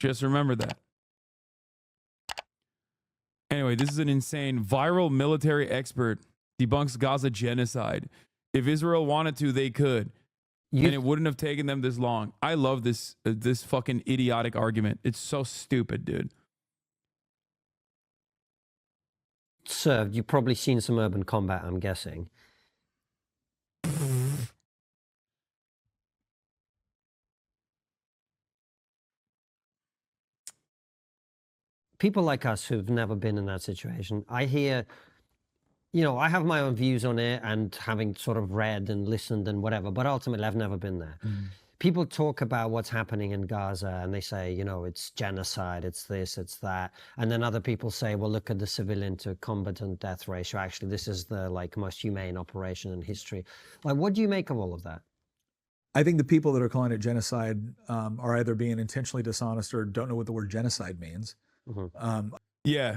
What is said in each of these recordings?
Just remember that. Anyway, this is an insane viral military expert debunks Gaza genocide. If Israel wanted to, they could. And it wouldn't have taken them this long. I love this this fucking idiotic argument. It's so stupid, dude. Served. You've probably seen some Urban Combat, I'm guessing. People like us who've never been in that situation, I hear, you know, I have my own views on it and having sort of read and listened and whatever, but ultimately I've never been there. People talk about what's happening in Gaza and they say, you know, it's genocide, it's this, it's that. And then other people say, well, look at the civilian to combatant death ratio. Actually, this is the like most humane operation in history. Like, what do you make of all of that? I think the people that are calling it genocide are either being intentionally dishonest or don't know what the word genocide means. Yeah.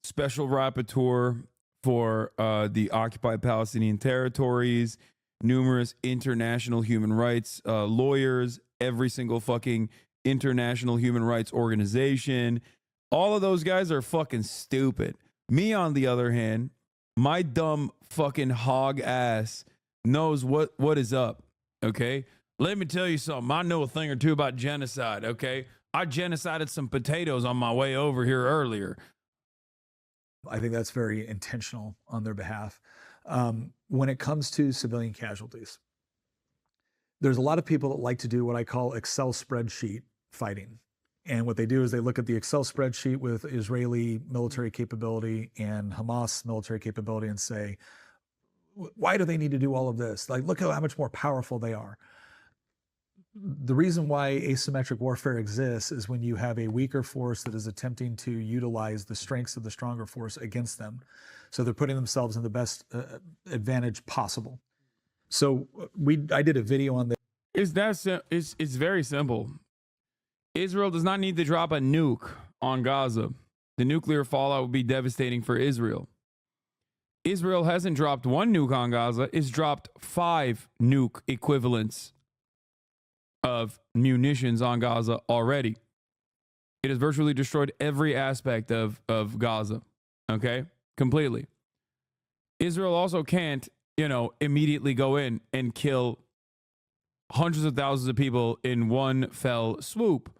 Special rapporteur for the occupied Palestinian territories, numerous international human rights lawyers, every single fucking international human rights organization. All of those guys are fucking stupid. Me, on the other hand, my dumb fucking hog ass knows what is up, okay? Let me tell you something. I know a thing or two about genocide, okay? I genocided some potatoes on my way over here earlier. I think that's very intentional on their behalf. When it comes to civilian casualties, there's a lot of people that like to do what I call Excel spreadsheet fighting. And what they do is they look at the Excel spreadsheet with Israeli military capability and Hamas military capability and say, why do they need to do all of this? Like, look how much more powerful they are. The reason why asymmetric warfare exists is when you have a weaker force that is attempting to utilize the strengths of the stronger force against them. So they're putting themselves in the best advantage possible. So I did a video on this. It's very simple. Israel does not need to drop a nuke on Gaza. The nuclear fallout would be devastating for Israel. Israel hasn't dropped one nuke on Gaza. It's dropped 5 nuke equivalents of munitions on Gaza already. It has virtually destroyed every aspect of Gaza, okay? Completely. Israel also can't, you know, immediately go in and kill hundreds of thousands of people in one fell swoop,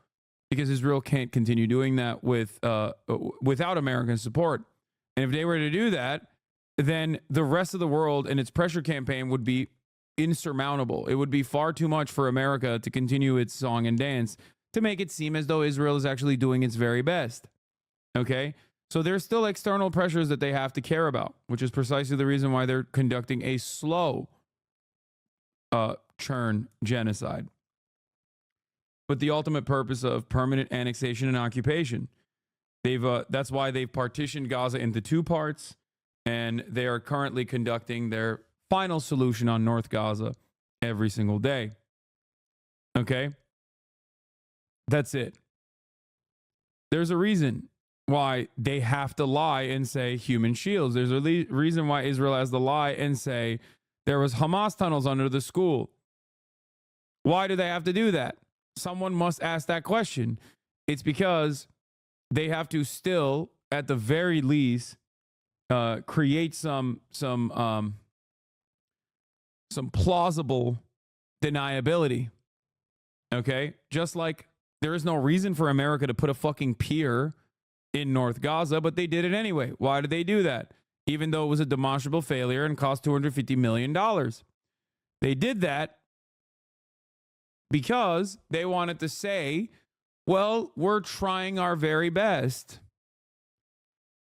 because Israel can't continue doing that without American support. And if they were to do that, then the rest of the world and its pressure campaign would be insurmountable. It would be far too much for America to continue its song and dance to make it seem as though Israel is actually doing its very best. Okay? So there's still external pressures that they have to care about, which is precisely the reason why they're conducting a slow churn genocide with the ultimate purpose of permanent annexation and occupation. That's why they've partitioned Gaza into 2 parts, and they are currently conducting their final solution on North Gaza every single day. Okay? That's it. There's a reason why they have to lie and say human shields. There's a reason why Israel has to lie and say there was Hamas tunnels under the school. Why do they have to do that? Someone must ask that question. It's because they have to still, at the very least, create some plausible deniability. Okay? Just like there is no reason for America to put a fucking pier in North Gaza, but they did it anyway. Why did they do that? Even though it was a demonstrable failure and cost $250 million. They did that because they wanted to say, well, we're trying our very best.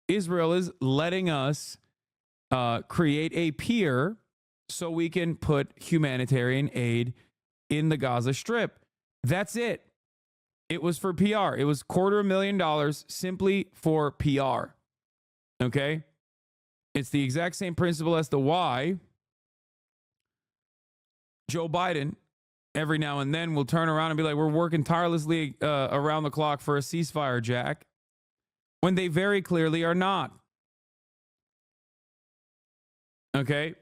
Israel is letting us create a pier so we can put humanitarian aid in the Gaza Strip. That's it. It was for PR. It was $250,000 simply for PR. Okay? It's the exact same principle as to why Joe Biden every now and then will turn around and be like, we're working tirelessly around the clock for a ceasefire, Jack, when they very clearly are not. Okay?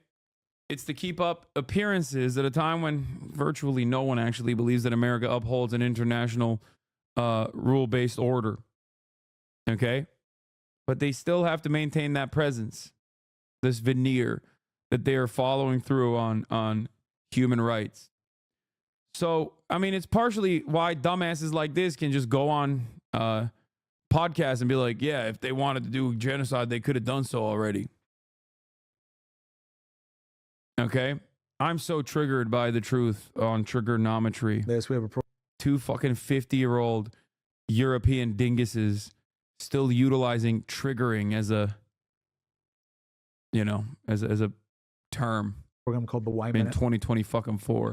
It's to keep up appearances at a time when virtually no one actually believes that America upholds an international rule-based order. Okay? But they still have to maintain that presence, this veneer that they are following through on human rights. So, I mean, it's partially why dumbasses like this can just go on podcasts and be like, yeah, if they wanted to do genocide, they could have done so already. Okay? I'm so triggered by the truth on TRIGGERnometry. Yes, we have a Two fucking 50-year-old European dinguses still utilizing triggering as a, you know, as a term program called the Y in Minute. 2024.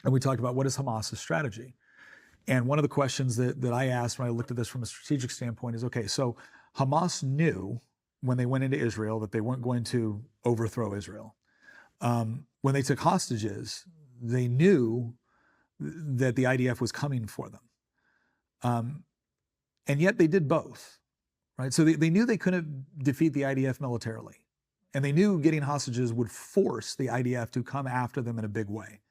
And we talked about what is Hamas's strategy. And one of the questions that I asked when I looked at this from a strategic standpoint is, okay, so Hamas knew when they went into Israel that they weren't going to overthrow Israel. When they took hostages, they knew that the IDF was coming for them. And yet they did both, right? So they knew they couldn't defeat the IDF militarily. And they knew getting hostages would force the IDF to come after them in a big way.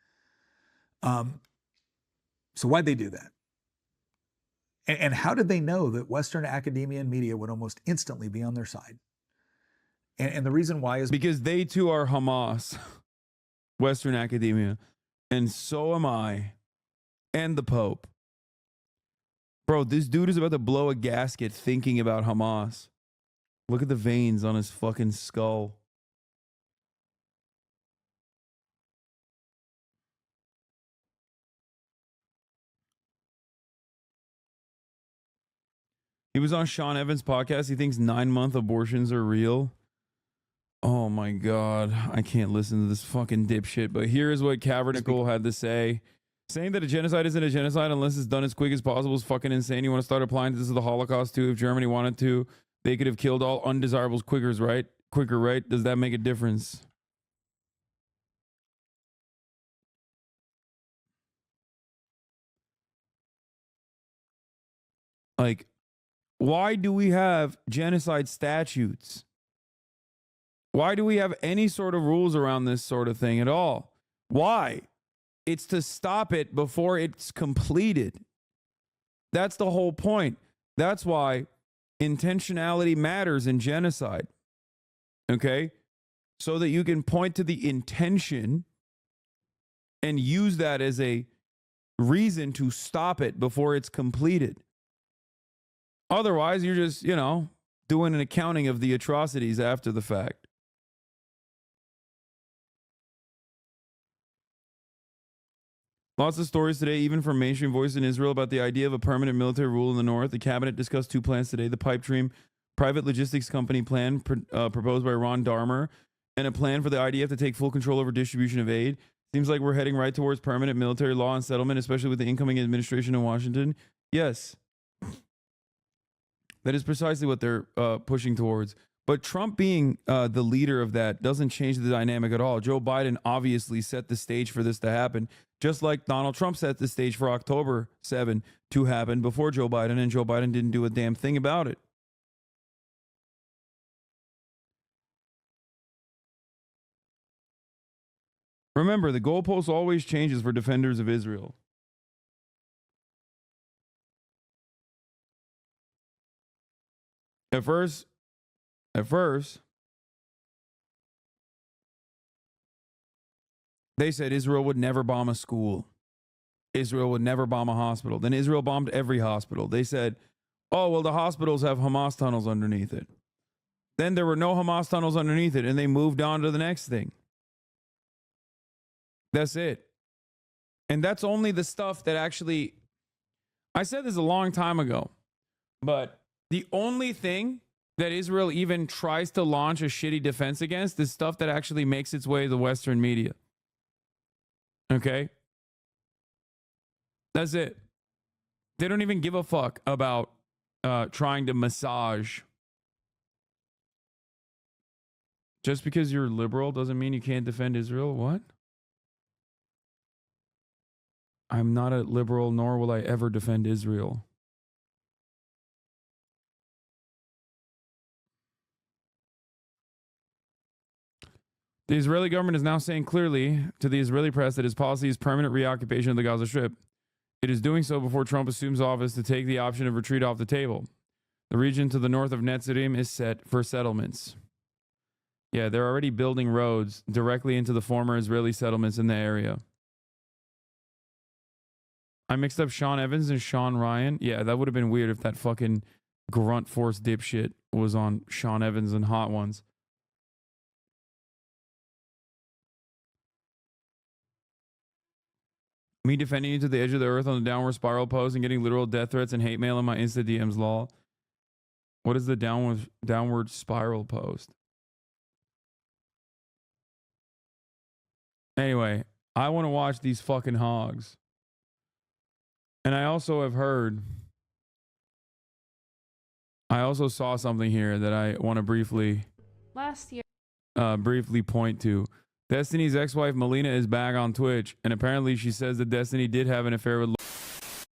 So why'd they do that? And how did they know that Western academia and media would almost instantly be on their side? And the reason why is because they too are Hamas, Western academia, and so am I, and the Pope. Bro, this dude is about to blow a gasket thinking about Hamas. Look at the veins on his fucking skull. He was on Sean Evans' podcast. He thinks 9-month abortions are real. Oh my God. I can't listen to this fucking dipshit. But here's what Cavernicle had to say. Saying that a genocide isn't a genocide unless it's done as quick as possible is fucking insane. You want to start applying this to the Holocaust too? If Germany wanted to, they could have killed all undesirables quicker, right? Does that make a difference? Like, why do we have genocide statutes? Why do we have any sort of rules around this sort of thing at all? Why? It's to stop it before it's completed. That's the whole point. That's why intentionality matters in genocide. Okay? So that you can point to the intention and use that as a reason to stop it before it's completed. Otherwise, you're just, you know, doing an accounting of the atrocities after the fact. Lots of stories today, even from mainstream voices in Israel, about the idea of a permanent military rule in the north. The cabinet discussed two plans today: the pipe dream private logistics company plan proposed by Ron Darmer, and a plan for the IDF to take full control over distribution of aid. Seems like we're heading right towards permanent military law and settlement, especially with the incoming administration in Washington. Yes. That is precisely what they're pushing towards. But Trump being the leader of that doesn't change the dynamic at all. Joe Biden obviously set the stage for this to happen, just like Donald Trump set the stage for October 7 to happen before Joe Biden, and Joe Biden didn't do a damn thing about it. Remember, the goalpost always changes for defenders of Israel. At first, they said Israel would never bomb a school. Israel would never bomb a hospital. Then Israel bombed every hospital. They said, oh, well, the hospitals have Hamas tunnels underneath it. Then there were no Hamas tunnels underneath it, and they moved on to the next thing. That's it. And that's only the stuff that actually, I said this a long time ago, but the only thing that Israel even tries to launch a shitty defense against is stuff that actually makes its way to the Western media. Okay? That's it. They don't even give a fuck about trying to massage. Just because you're liberal doesn't mean you can't defend Israel. What? I'm not a liberal, nor will I ever defend Israel. The Israeli government is now saying clearly to the Israeli press that its policy is permanent reoccupation of the Gaza Strip. It is doing so before Trump assumes office to take the option of retreat off the table. The region to the north of Netzarim is set for settlements. Yeah, they're already building roads directly into the former Israeli settlements in the area. I mixed up Sean Evans and Sean Ryan. Yeah, that would have been weird if that fucking grunt force dipshit was on Sean Evans and Hot Ones. Me defending you to the edge of the earth on the downward spiral pose and getting literal death threats and hate mail in my Insta DMs, lol. What is the downward spiral post? Anyway, I want to watch these fucking hogs. And I also have heard, I also saw something here that I want to briefly point to. Destiny's ex-wife Melina is back on Twitch, and apparently she says that Destiny did have an affair with